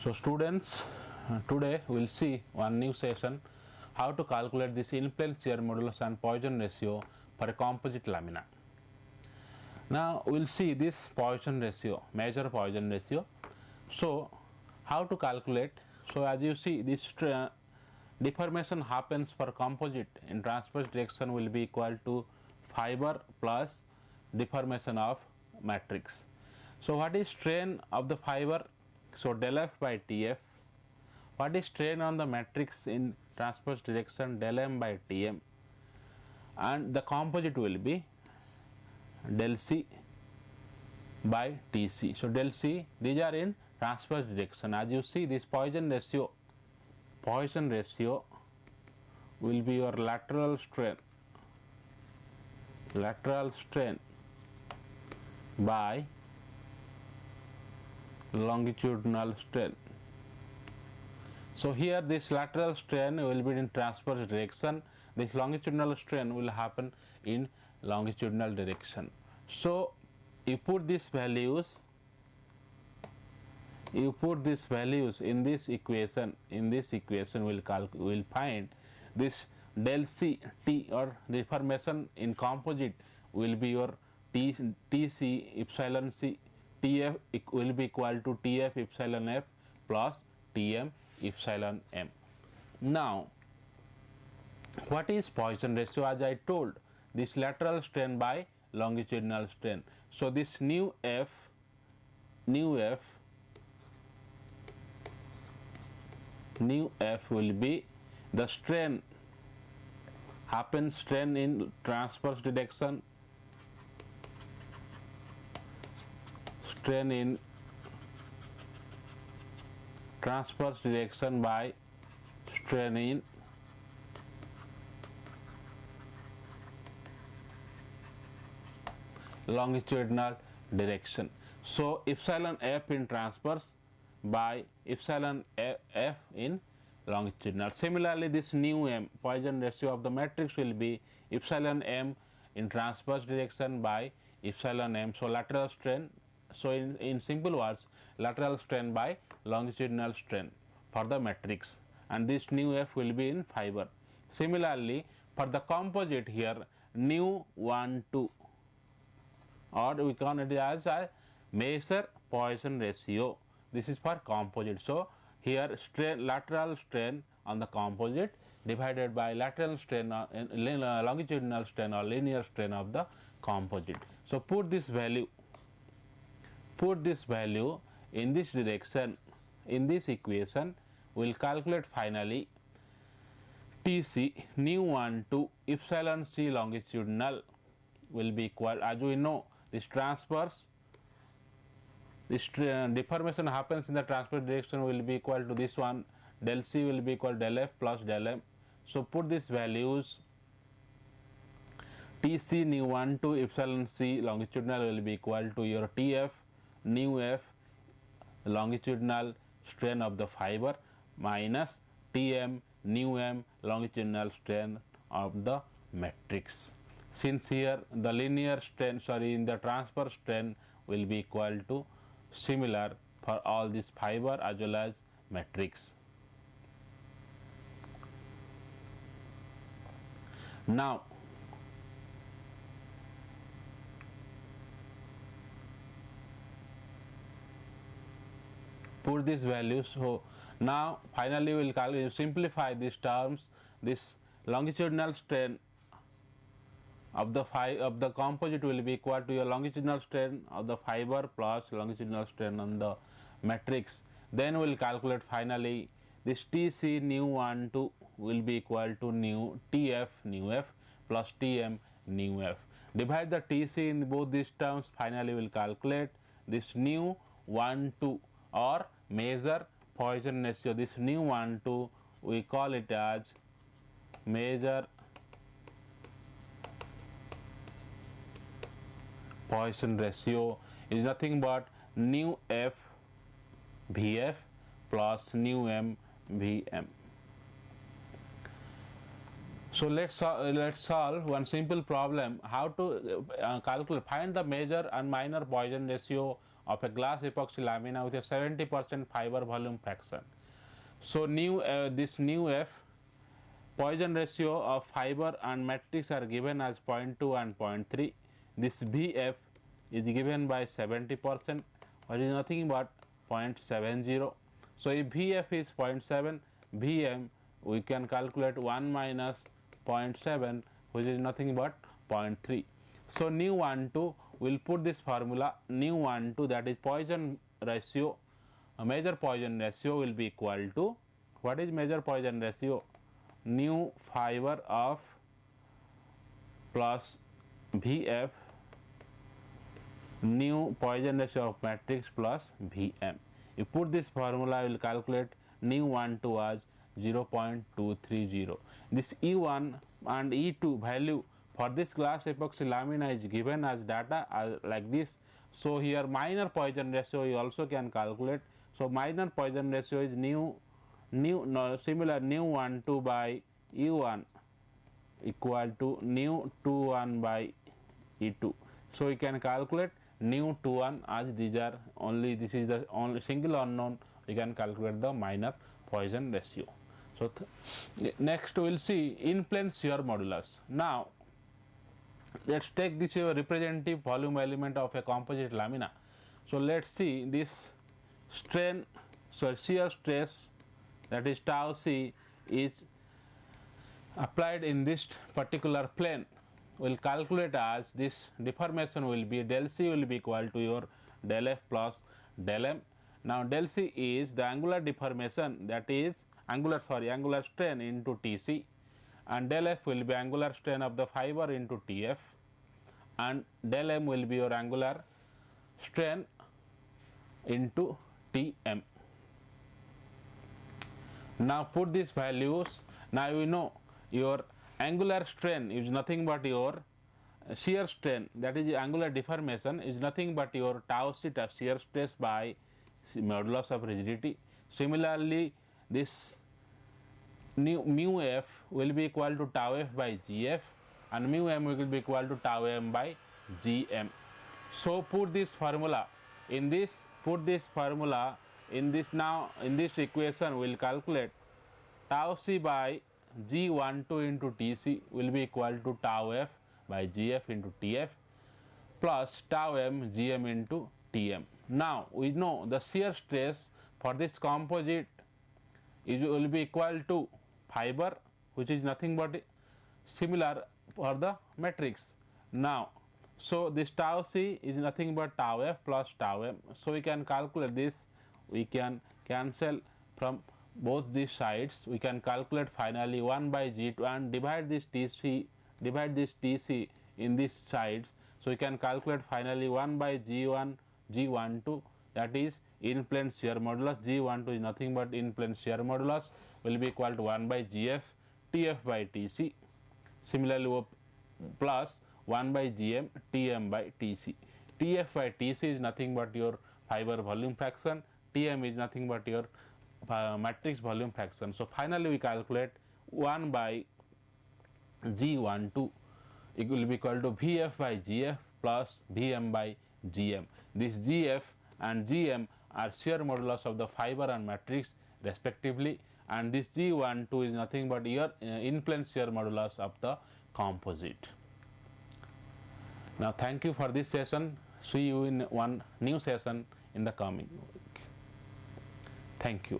So students, today we will see one new session, how to calculate this in-plane shear modulus and Poisson ratio for a composite lamina. Now we will see this Poisson ratio, major Poisson ratio. So how to calculate? So as you see, this deformation happens for composite in transverse direction will be equal to fiber plus deformation of matrix. So what is strain of the fiber? So del F by Tf. What is strain on the matrix in transverse direction? Del M by Tm. And the composite will be del C by Tc. So del C, these are in transverse direction. As you see, this Poisson ratio will be your lateral strain by longitudinal strain. So here this lateral strain will be in transverse direction, this longitudinal strain will happen in longitudinal direction. So you put these values in this equation, we'll find this del C T or deformation in composite will be your Tc epsilon C, Tf will be equal to Tf epsilon F plus Tm epsilon M. Now what is Poisson ratio? As I told, this lateral strain by longitudinal strain. So this nu F will be the strain in transverse direction, by strain in longitudinal direction. So epsilon F in transverse by epsilon F in longitudinal. Similarly, this nu M, Poisson ratio of the matrix, will be epsilon M in transverse direction by epsilon M. So lateral strain, so in simple words, lateral strain by longitudinal strain for the matrix, and this nu F will be in fiber. Similarly, for the composite here, nu 1 2, or we call it as a measure Poisson ratio. This is for composite. So here lateral strain on the composite divided by lateral strain longitudinal strain or linear strain of the composite. So put this value in this direction, in this equation. We will calculate finally Tc nu 1 2 epsilon C longitudinal will be equal, as we know, this deformation happens in the transverse direction will be equal to this one, del C will be equal to del F plus del M. So put these values, Tc nu 1 2 epsilon C longitudinal will be equal to your Tf nu F longitudinal strain of the fiber minus Tm nu M longitudinal strain of the matrix. Since here the linear strain, in the transverse strain will be equal to similar for all this fiber as well as matrix. Now put these values. So now finally we will calculate, simplify these terms. This longitudinal strain of the composite will be equal to your longitudinal strain of the fiber plus longitudinal strain on the matrix. Then we will calculate finally this Tc nu 1 2 will be equal to Tf nu F plus Tm nu F. Divide the Tc in both these terms. Finally we will calculate this nu 1 2 or measure Poisson ratio. This nu 1 2 we call it as measure Poisson ratio is nothing but nu F Vf plus nu M Vm. So let's solve one simple problem, how to find the major and minor Poisson ratio of a glass epoxy lamina with a 70% fiber volume fraction. So this nu F Poisson ratio of fiber and matrix are given as 0.2 and 0.3. This Vf is given by 70%, which is nothing but 0.70. So if Vf is 0.7, Vm we can calculate 1 minus 0.7, which is nothing but 0.3. So nu12, we'll put this formula nu12, that is Poisson ratio, major Poisson ratio will be equal to, what is major Poisson ratio? Nu fiber of plus Vf nu Poisson ratio of matrix plus Vm. You put this formula, will calculate nu12 as 0.230. This E1 and E2 value for this glass epoxy lamina is given as data like this. So here minor Poisson ratio you also can calculate. So minor Poisson ratio is similar nu12 by E1 equal to nu21 by E2. So we can calculate nu21 as these are only, this is the only single unknown, we can calculate the minor Poisson ratio. So next we will see in plane shear modulus. Now let's take this representative volume element of a composite lamina. So let's see this strain, so shear stress, that is tau c, is applied in this particular plane. We'll calculate as this deformation will be del c will be equal to your del f plus del m. Now del c is the angular deformation, that is angular strain into Tc, and del f will be angular strain of the fiber into Tf, and del m will be your angular strain into Tm. Now put these values. Now you know your angular strain is nothing but your shear strain, that is angular deformation, is nothing but your tau theta shear stress by modulus of rigidity. Similarly, this mu f will be equal to tau f by gf, and mu m will be equal to tau m by gm. So put this formula in this, now in this equation we will calculate tau c by G12 into Tc will be equal to tau f by Gf into Tf plus tau m Gm into Tm. Now we know the shear stress for this composite will be equal to fiber, which is nothing but similar for the matrix. Now so this tau c is nothing but tau f plus tau m. So we can calculate this, we can cancel from both these sides, we can calculate finally 1 by G2 and divide this Tc in this sides. So we can calculate finally 1 by G12, that is in plane shear modulus. G12 is nothing but in plane shear modulus, will be equal to 1 by Gf Tf by Tc. Similarly plus 1 by Gm Tm by Tc. Tf by Tc is nothing but your fiber volume fraction, Tm is nothing but your matrix volume fraction. So finally we calculate 1 by G12, it will be equal to Vf by Gf plus Vm by Gm. This Gf and Gm are shear modulus of the fiber and matrix respectively, and this G12 is nothing but your in plane shear modulus of the composite. Now thank you for this session. See you in one new session in the coming week. Thank you.